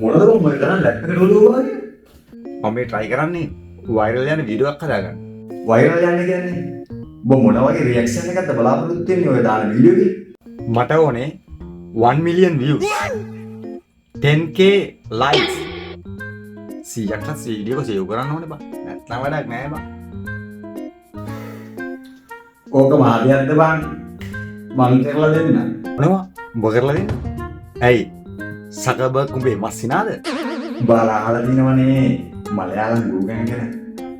මොනවද මම කරන්නේ ලැප් එකට ඔලුව වගේ? මම මේ try කරන්නේ viral යන වීඩියෝ එකක් හදාගන්න. viral යන්න කියන්නේ ඔබ මොන වගේ reaction එකක්ද බලාපොරොත්තු වෙන්නේ ඔය දාන වීඩියෝ එකේ? මට ඕනේ 1 million views. 10k likes. 100ක් වීඩියෝ එක සේව් කරන්න ඕනේ බං. නැත්නම් වැඩක් නෑ බං. ඕක මහදියක්ද බං? මං කරලා දෙන්න. මොනවා? උඹ කරලා දෙන්න? ඇයි? සකබර්ග් උඹේ මස්සිනාද? උඹලා අහලා දිනවනේ මලයාලම් ගුරු ගැන ගැන.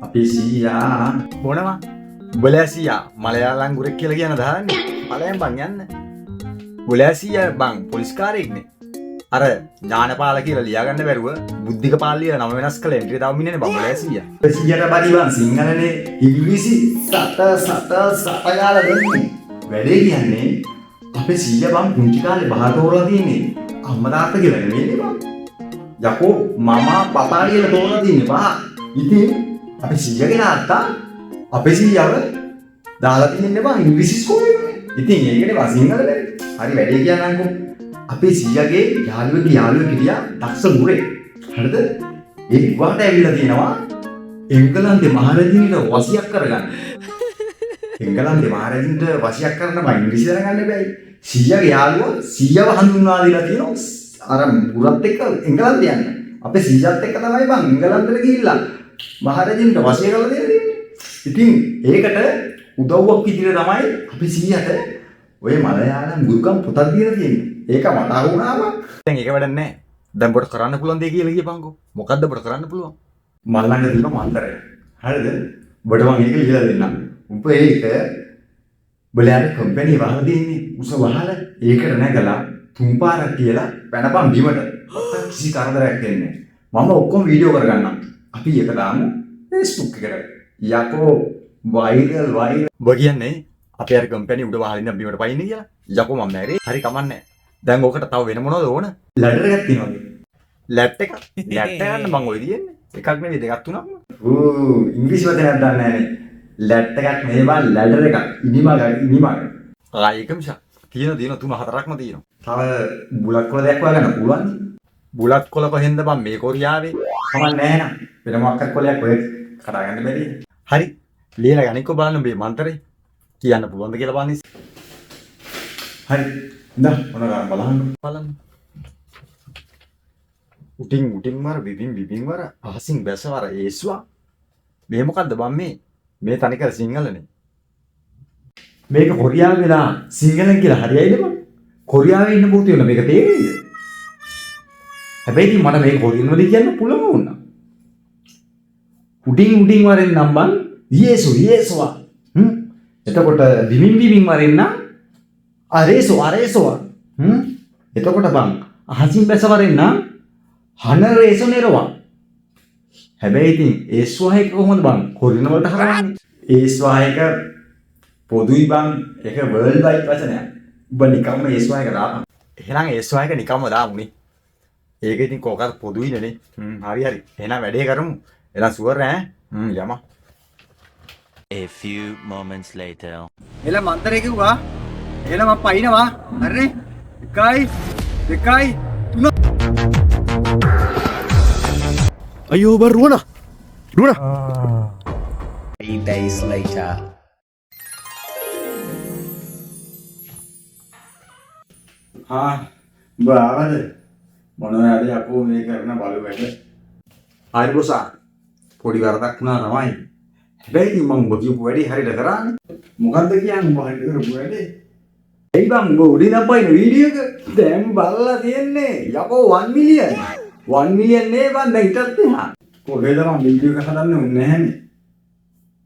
අපේ සීයා මොනවා? උඹලා සීයා මලයාලම් ගුරෙක් කියලා කියන දාන්නේ. මලයන් බං යන්න. උඹලා සීයා බං පොලිස්කාරයෙක්නේ. අර ඥානපාල කියලා ලියාගන්න බැරුව බුද්ධික පාලිය නම වෙනස් කළ එන්ට්‍රි තව මිනිහනේ බං උඹලා සීයා. සීයාට බරිවන් සිංහලනේ ඉංග්‍රීසි සත ගාලා දෙන්නේ. වැඩේ කියන්නේ අපේ සීයා බං පුංචි කාලේ බහට හොරලා තියෙන්නේ. අම්මා තාත්තා කියලා නෙමෙයිනේ බං. යකෝ මම පපා කියලා තෝරලා තින්නේ බා. ඉතින් අපේ සීයාගේ තාත්තා අපේ සීයාව දාලා තින්නේ බං ඉංග්‍රීසි ඉස්කෝලේ. ඉතින් ඒකනේ බං සිංහලනේ. හරි වැඩේ කියන්නම්කෝ. අපේ සීයාගේ යාළුවෙක් හිටියා දක්ෂ මුරේ. හරිද? ඒ වාට ඇවිල්ලා තියෙනවා එංගලන්තේ මහරජින්ට වසියක් කරගන්න. එංගලන්තේ මහරජින්ට වසියක් කරන්න බං ඉංග්‍රීසි දැනගන්න බෑයි. සීයාගේ යාළුවා සීයාව හඳුන්වා දීලා තියෙනවා අර මුරත් එක්ක එංගලන්තේ යන්න. අපේ සීයාත් එක්ක තමයි බං එංගලන්තෙට ගිහිල්ලා මහරජින්ට වසිය කරලා දෙන්නේ. ඉතින් ඒකට උදව්වක් විදිහට තමයි අපේ සීයාට ඔය මලයාලම් ගුරුකම් පොතක් දීලා තියෙන්නේ. ඒක මට අහුණාම දැන් ඒක වැඩක් නැහැ. දැන් ඔබට කරන්න පුළුවන් දේ කියලා කියපන්කෝ. මොකද්ද ඔබට කරන්න පුළුවන්? මල් ළඟ තියෙන මන්තරය. හරිද? ඔබට මම ඒක ලියලා දෙන්නම්. උඹ ඒක බලන්න කම්පැනි වහලා දෙන්නේ. උස වහලා ඒකට නැගලා තුන් පාරක් කියලා පැනපන් බිමට. කිසි කරදරයක් දෙන්නේ නැහැ. මම ඔක්කොම වීඩියෝ කරගන්නම්. අපි ඒක දාමු Facebook එකට. යකෝ වයිරල් ඔබ කියන්නේ අපේ අර කම්පැනි උඩ වහලින් බිමට පයින්නේ කියලා. යකෝ මම නෑරේ. හරි කමන්නේ. දැන් ඕකට තව වෙන මොනවද ඕන? ලැඩර් එකක් තියෙනවා. ලැප් එක. ලැප් එක ගන්න මං ඔය දින්නේ. එකක් නෙවෙයි දෙකක් තුනක්. ඉංග්‍රීසි වචනයක් දන්නේ නැනේ. ලැප් එකක් නෙවෙයි බා ලැඩර් එකක්. ඉනිමග. ආයෙකම තියෙන තුන හතරක්ම තියෙනවා. තව බුලත් කොළ දෙයක් හොයාගන්න පුළුවන්. බුලත් කොළ කොහෙන්ද බං මේ කොරියාවේ? කමක් නැහැ නං. වෙන මොකක් කොළයක් ඔය කඩාගන්න බැරි. හරි. ලියලා ගනිකෝ බලන්න මේ මන්තරේ. කියන්න පුළුවන්ද කියලා බලන්න. හරි. Nah, mana බලන්න. උටින් වර බිබින් වර අහසින් බැස වර ඒස්වා. මේ මොකද්ද බම් මේ තනිකර සිංහලනේ. මේක කොරියාවේ වෙලා සිංහලෙන් කියලා හරියයිද බං? කොරියාවේ ඉන්න පුතේ වෙන මේක තේරෙයිද? හැබැයි මට මේ කොරියන් වලින් කියන්න පුළුවන් වුණා. උටින් වරෙන් නම් බං යේසුවා. එතකොට බිබින් වරෙන් නම් අරේසෝ එතකොට බං අහසින් බැසවරෙන් නම් හනරේසෝ නෙරවා. හැබැයි ඉතින් ඒ ස්වාහයක කොහොමද බං කොරියන් වලට හරවන්නේ? ඒ ස්වාහයක පොදුයි බං ඒක වර්ල්ඩ් වයිඩ් වචනයක්. ඔබ නිකම්ම ඒ ස්වාහයක දාපන්. එහෙනම් ඒ ස්වාහයක නිකම්ම දාමුනේ. ඒක ඉතින් කොහොකද පොදුයිනේ. හරි. එහෙනම් වැඩේ කරමු. එහෙනම් සුවර් ඈ. යම. A few moments later. එල මන්තරේ කිව්වා. එහෙනම් මම පයින්නවා. හරිනේ? 1 2 3 අයියෝ බර රුවන 3 days later. බාවද මොනවද අපෝ මේ කරන බලු වැඩ. හරි බොසා. පොඩි වරදක් වුණා තමයි. හැබැයි මම ඔබ කියපු වැඩේ හරියට කරානේ. මොකද්ද කියන්නේ ඔබ හරියට කරපු වැඩේ? ඒ බං ඔබ උඩින් අපයින වීඩියෝ එක දැන් බලලා තියෙන්නේ. යකෝ 1 මිලියන්. 1 මිලියන් නේ බං දැන් හිටත් එහා. කොහෙද මම වීඩියෝ එක හදන්නේ උන්නේ නැහනේ.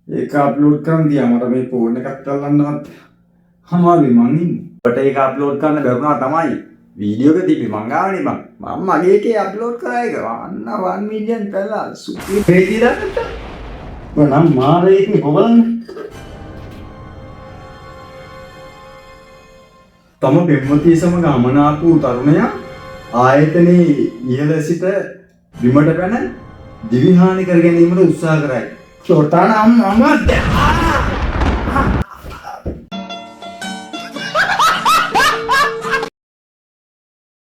ඒක අප්ලෝඩ් කරන් දියා මට මේ ෆෝන් එකත් අල්ලන්නවත් හමාරුයි මං ඉන්නේ. ඔබට ඒක අප්ලෝඩ් කරන්න බැරුණා තමයි. වීඩියෝ එක තිබි මං ගාවනේ බං. මම මගේ එකේ අප්ලෝඩ් කරා ඒක. අන්න 1 මිලියන් පැලා සුපි වේදිලාට. ඔනම් මාරේ ඉන්නේ කොබලන්නේ. තම පෙම්වතිය සමග අමනාප වූ තරුණයා ආයතනයේ ඉහළ සිට බිමට පැන දිවිහානි කර ගැනීමට උත්සාහ කරයි. චෝටාන අම්මා